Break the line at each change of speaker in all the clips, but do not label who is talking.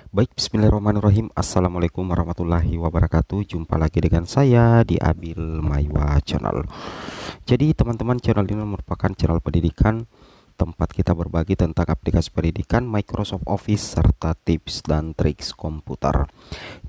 Baik, bismillahirrahmanirrahim. Assalamualaikum warahmatullahi wabarakatuh. Jumpa lagi dengan saya di Abil Maiwa Channel. Jadi teman-teman, channel ini merupakan channel pendidikan, tempat kita berbagi tentang aplikasi pendidikan, Microsoft Office, serta tips dan triks komputer.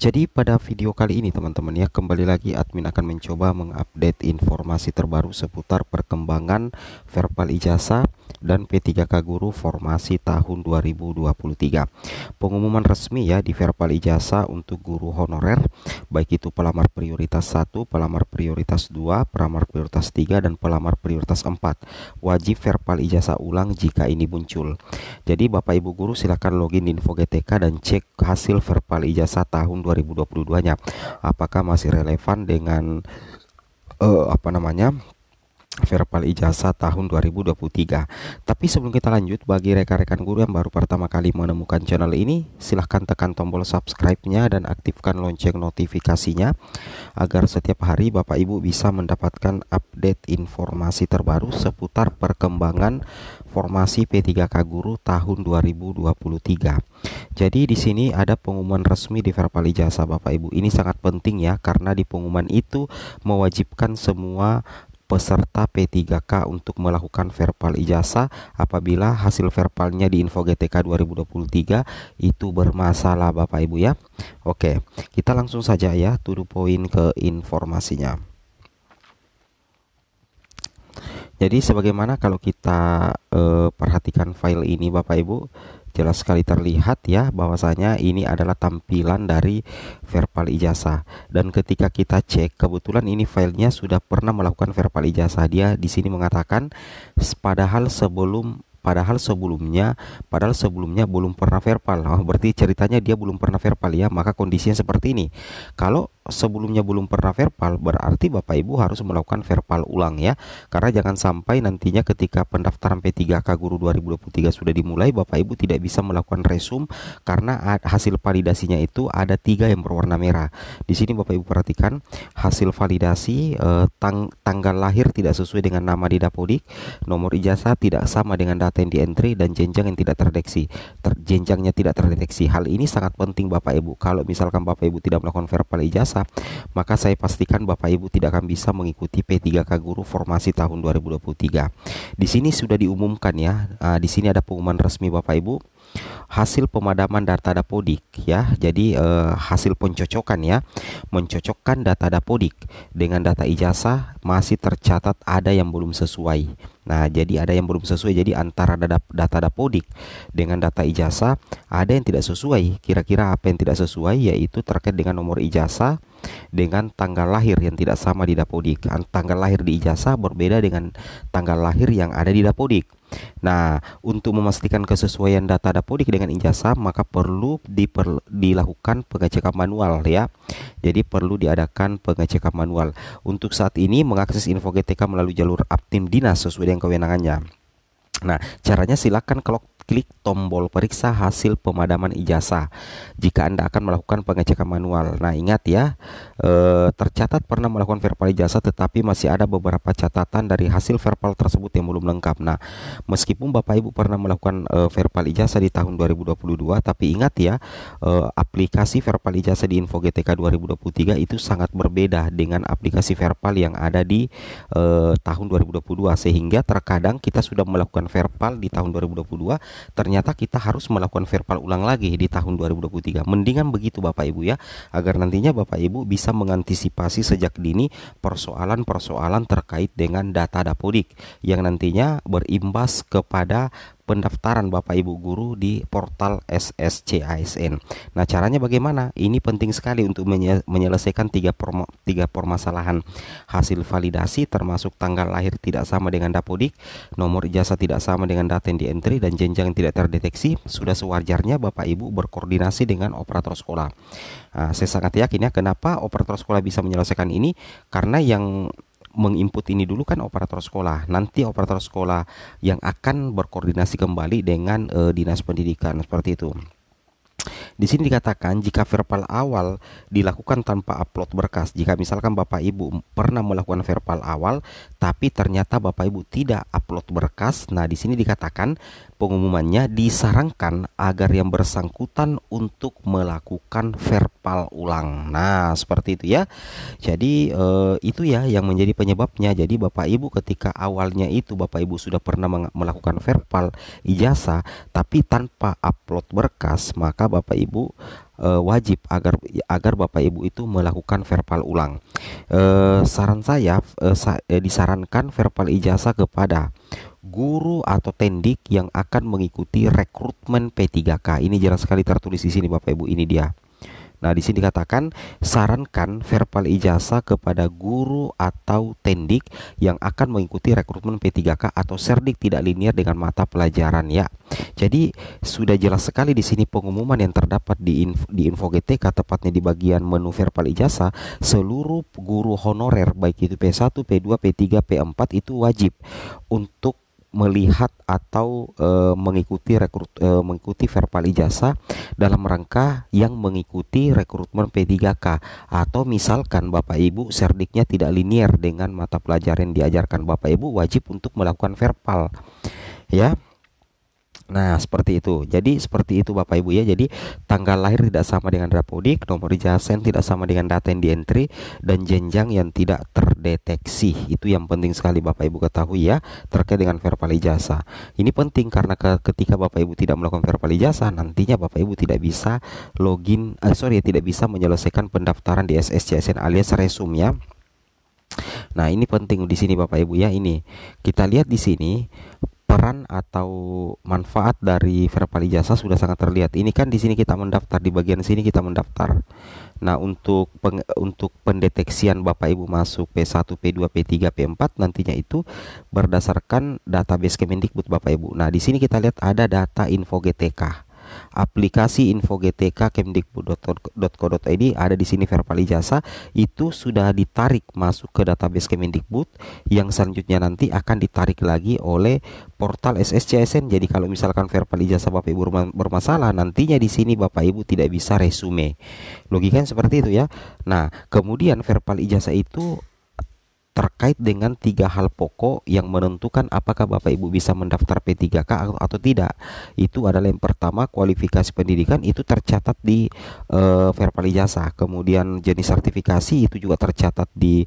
Jadi pada video kali ini teman-teman ya, kembali lagi admin akan mencoba mengupdate informasi terbaru seputar perkembangan verbal ijazah dan P3K Guru Formasi tahun 2023. Pengumuman resmi ya di verbal ijazah untuk guru honorer, baik itu pelamar prioritas 1, pelamar prioritas 2, pelamar prioritas 3, dan pelamar prioritas 4. Wajib verbal ijazah ulang jika ini muncul. Jadi Bapak Ibu guru silakan login di Info GTK dan cek hasil verbal ijazah tahun 2022-nya. Apakah masih relevan dengan verbal ijazah tahun 2023. Tapi sebelum kita lanjut, bagi rekan-rekan guru yang baru pertama kali menemukan channel ini, silahkan tekan tombol subscribe-nya dan aktifkan lonceng notifikasinya agar setiap hari Bapak Ibu bisa mendapatkan update informasi terbaru seputar perkembangan formasi P3K Guru tahun 2023. Jadi di sini ada pengumuman resmi di verbal ijazah Bapak Ibu. Ini sangat penting ya, karena di pengumuman itu mewajibkan semua peserta P3K untuk melakukan verbal ijazah apabila hasil verbalnya di Info GTK 2023 itu bermasalah Bapak Ibu ya. Oke, kita langsung saja ya to the point ke informasinya. Jadi sebagaimana kalau kita perhatikan file ini Bapak Ibu, jelas sekali terlihat ya bahwasanya ini adalah tampilan dari verbal ijazah. Dan ketika kita cek, kebetulan ini filenya sudah pernah melakukan verbal ijazah. Dia di sini mengatakan padahal sebelumnya belum pernah verbal. Berarti ceritanya dia belum pernah verbal ya, maka kondisinya seperti ini. Kalau sebelumnya belum pernah verbal, berarti Bapak Ibu harus melakukan verbal ulang ya. Karena jangan sampai nantinya ketika pendaftaran P3K Guru 2023 sudah dimulai, Bapak Ibu tidak bisa melakukan resume karena hasil validasinya itu ada 3 yang berwarna merah. Di sini Bapak Ibu perhatikan hasil validasi, tanggal lahir tidak sesuai dengan nama di Dapodik, nomor ijazah tidak sama dengan data yang di entry, dan jenjang yang tidak terdeteksi. Jenjangnya tidak terdeteksi. Hal ini sangat penting Bapak Ibu. Kalau misalkan Bapak Ibu tidak melakukan verbal ijazah, maka saya pastikan Bapak Ibu tidak akan bisa mengikuti P3K Guru Formasi tahun 2023. Di sini sudah diumumkan ya. Di sini ada pengumuman resmi Bapak Ibu. Hasil pemadaman data Dapodik ya. Jadi hasil pencocokan ya. Mencocokkan data Dapodik dengan data ijazah masih tercatat ada yang belum sesuai. Nah, jadi ada yang belum sesuai. Jadi antara data Dapodik dengan data ijazah ada yang tidak sesuai. Kira-kira apa yang tidak sesuai? Yaitu terkait dengan nomor ijazah dengan tanggal lahir yang tidak sama di Dapodik. Tanggal lahir di ijazah berbeda dengan tanggal lahir yang ada di Dapodik. Nah, untuk memastikan kesesuaian data Dapodik dengan ijazah, maka perlu dilakukan pengecekan manual ya. Jadi perlu diadakan pengecekan manual. Untuk saat ini mengakses Info GTK melalui jalur Aptim Dinas sesuai dengan kewenangannya. Nah, caranya silakan klik tombol periksa hasil pemadaman ijazah jika Anda akan melakukan pengecekan manual. Nah, ingat ya, tercatat pernah melakukan verbal ijazah tetapi masih ada beberapa catatan dari hasil verbal tersebut yang belum lengkap. Nah, meskipun Bapak Ibu pernah melakukan verbal ijazah di tahun 2022, tapi ingat ya, aplikasi verbal ijazah di Info GTK 2023 itu sangat berbeda dengan aplikasi verbal yang ada di tahun 2022, sehingga terkadang kita sudah melakukan verbal di tahun 2022, ternyata kita harus melakukan verbal ulang lagi di tahun 2023. Mendingan begitu Bapak Ibu ya, agar nantinya Bapak Ibu bisa mengantisipasi sejak dini persoalan-persoalan terkait dengan data Dapodik yang nantinya berimbas kepada pendaftaran Bapak Ibu guru di portal SSC-ASN. Nah, caranya bagaimana? Ini penting sekali untuk menyelesaikan tiga permasalahan. Hasil validasi termasuk tanggal lahir tidak sama dengan Dapodik, nomor ijazah tidak sama dengan data yang di entry, dan jenjang yang tidak terdeteksi. Sudah sewajarnya Bapak Ibu berkoordinasi dengan operator sekolah. Nah, saya sangat yakin ya, kenapa operator sekolah bisa menyelesaikan ini? Karena yang menginput ini dulu kan operator sekolah. Nanti operator sekolah yang akan berkoordinasi kembali dengan dinas pendidikan, seperti itu. Di sini dikatakan jika verbal awal dilakukan tanpa upload berkas. Jika misalkan Bapak Ibu pernah melakukan verbal awal tapi ternyata Bapak Ibu tidak upload berkas, nah di sini dikatakan pengumumannya disarankan agar yang bersangkutan untuk melakukan verbal ulang. Nah, seperti itu ya. Jadi itu ya yang menjadi penyebabnya. Jadi Bapak Ibu ketika awalnya itu Bapak Ibu sudah pernah melakukan verbal ijazah tapi tanpa upload berkas, maka Bapak Ibu wajib agar Bapak Ibu itu melakukan verbal ulang. Saran saya disarankan verbal ijazah kepada guru atau tendik yang akan mengikuti rekrutmen P3K. Ini jelas sekali tertulis di sini Bapak Ibu, ini dia. Nah, di sini dikatakan sarankan verbal ijazah kepada guru atau tendik yang akan mengikuti rekrutmen P3K atau serdik tidak linier dengan mata pelajaran ya. Jadi sudah jelas sekali di sini pengumuman yang terdapat di info GTK, tepatnya di bagian menu verbal ijazah, seluruh guru honorer baik itu P1, P2, P3, P4 itu wajib untuk melihat atau mengikuti verbal ijazah dalam rangka yang mengikuti rekrutmen P3K, atau misalkan Bapak Ibu serdiknya tidak linier dengan mata pelajaran yang diajarkan, Bapak Ibu wajib untuk melakukan verbal ya. Nah, seperti itu. Jadi seperti itu Bapak Ibu ya. Jadi tanggal lahir tidak sama dengan dapodik, nomor ijazah tidak sama dengan data yang di entry, dan jenjang yang tidak terdeteksi. Itu yang penting sekali Bapak Ibu ketahui ya terkait dengan verbal ijazah. Ini penting karena ketika Bapak Ibu tidak melakukan verbal ijazah, nantinya Bapak Ibu tidak bisa tidak bisa menyelesaikan pendaftaran di SSCSN alias resum ya. Nah, ini penting di sini Bapak Ibu ya. Ini kita lihat di sini peran atau manfaat dari verbal ijazah sudah sangat terlihat. Ini kan di sini kita mendaftar, di bagian sini kita mendaftar. Nah, untuk pendeteksian Bapak Ibu masuk P1, P2, P3, P4 nantinya itu berdasarkan database Kemendikbud Bapak Ibu. Nah, di sini kita lihat ada data info GTK. Aplikasi info GTK kemdikbud.co.id ada di sini verbal ijazah itu sudah ditarik masuk ke database Kemendikbud, yang selanjutnya nanti akan ditarik lagi oleh portal SSCSN. Jadi kalau misalkan verbal ijazah Bapak Ibu bermasalah, nantinya di sini Bapak Ibu tidak bisa resume. Logikanya seperti itu ya. Nah, kemudian verbal ijazah itu terkait dengan 3 hal pokok yang menentukan apakah Bapak Ibu bisa mendaftar P3K atau tidak. Itu adalah yang pertama, kualifikasi pendidikan itu tercatat di verbal ijazah. Kemudian jenis sertifikasi itu juga tercatat di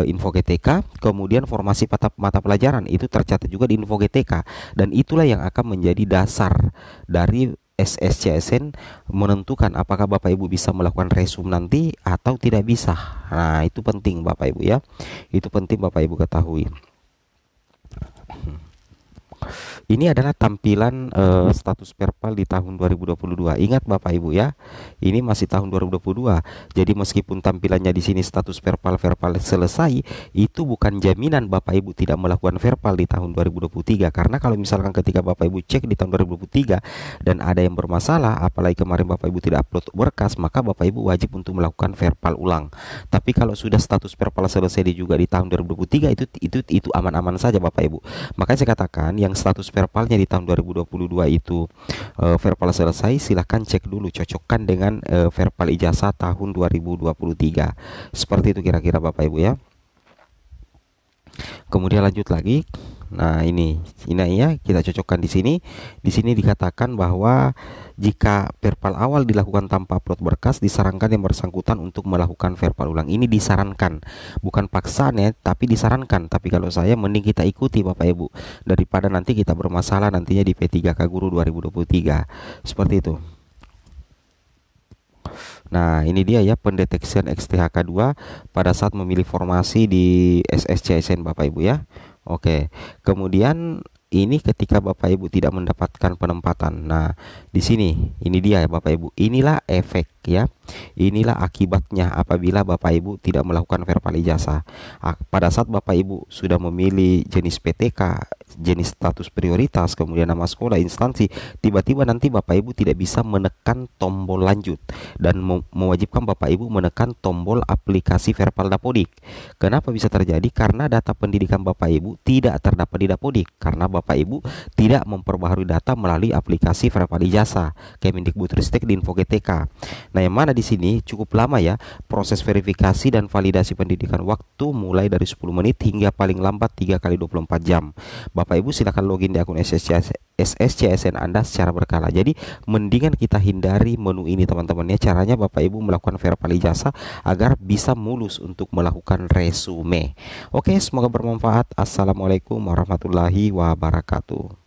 info GTK. Kemudian formasi mata pelajaran itu tercatat juga di info GTK. Dan itulah yang akan menjadi dasar dari SSCSN menentukan apakah Bapak Ibu bisa melakukan resum nanti atau tidak bisa. Nah, itu penting Bapak Ibu ya. Itu penting Bapak Ibu ketahui. Ini adalah tampilan status perpal di tahun 2022. Ingat Bapak Ibu ya, ini masih tahun 2022. Jadi meskipun tampilannya di sini status verbal selesai, itu bukan jaminan Bapak Ibu tidak melakukan verbal di tahun 2023. Karena kalau misalkan ketika Bapak Ibu cek di tahun 2023 dan ada yang bermasalah, apalagi kemarin Bapak Ibu tidak upload berkas, maka Bapak Ibu wajib untuk melakukan verbal ulang. Tapi kalau sudah status verbal selesai juga di tahun 2023, itu aman-aman saja Bapak Ibu. Makanya saya katakan yang status verbalnya di tahun 2022 itu verbal selesai, silahkan cek dulu, cocokkan dengan verbal ijazah tahun 2023. Seperti itu kira-kira Bapak Ibu ya. Kemudian lanjut lagi. Nah, ini ya kita cocokkan di sini. Di sini dikatakan bahwa jika verbal awal dilakukan tanpa upload berkas, disarankan yang bersangkutan untuk melakukan verbal ulang. Ini disarankan, bukan paksaan ya, tapi disarankan. Tapi kalau saya mending kita ikuti Bapak Ibu, daripada nanti kita bermasalah nantinya di P3K Guru 2023. Seperti itu. Nah, ini dia ya pendeteksian XTHK2 pada saat memilih formasi di SSCSN Bapak Ibu ya. Oke, kemudian ini ketika Bapak Ibu tidak mendapatkan penempatan. Nah, di sini ini dia ya Bapak Ibu. Inilah efek ya. Inilah akibatnya apabila Bapak Ibu tidak melakukan verbal ijazah. Pada saat Bapak Ibu sudah memilih jenis PTK, jenis status prioritas, kemudian nama sekolah, instansi, tiba-tiba nanti Bapak Ibu tidak bisa menekan tombol lanjut dan mewajibkan Bapak Ibu menekan tombol aplikasi verbal dapodik. Kenapa bisa terjadi? Karena data pendidikan Bapak Ibu tidak terdapat di dapodik, karena Bapak Ibu tidak memperbaharui data melalui aplikasi verbal ijazah Kemendikbudristek di info GTK. Nah, yang mana di sini cukup lama ya proses verifikasi dan validasi pendidikan, waktu mulai dari 10 menit hingga paling lambat 3 kali 24 jam. Bapak Ibu silakan login di akun SSCSN Anda secara berkala. Jadi mendingan kita hindari menu ini teman-teman ya. Caranya Bapak Ibu melakukan verifal ijazah agar bisa mulus untuk melakukan resume. Oke, semoga bermanfaat. Assalamualaikum warahmatullahi wabarakatuh.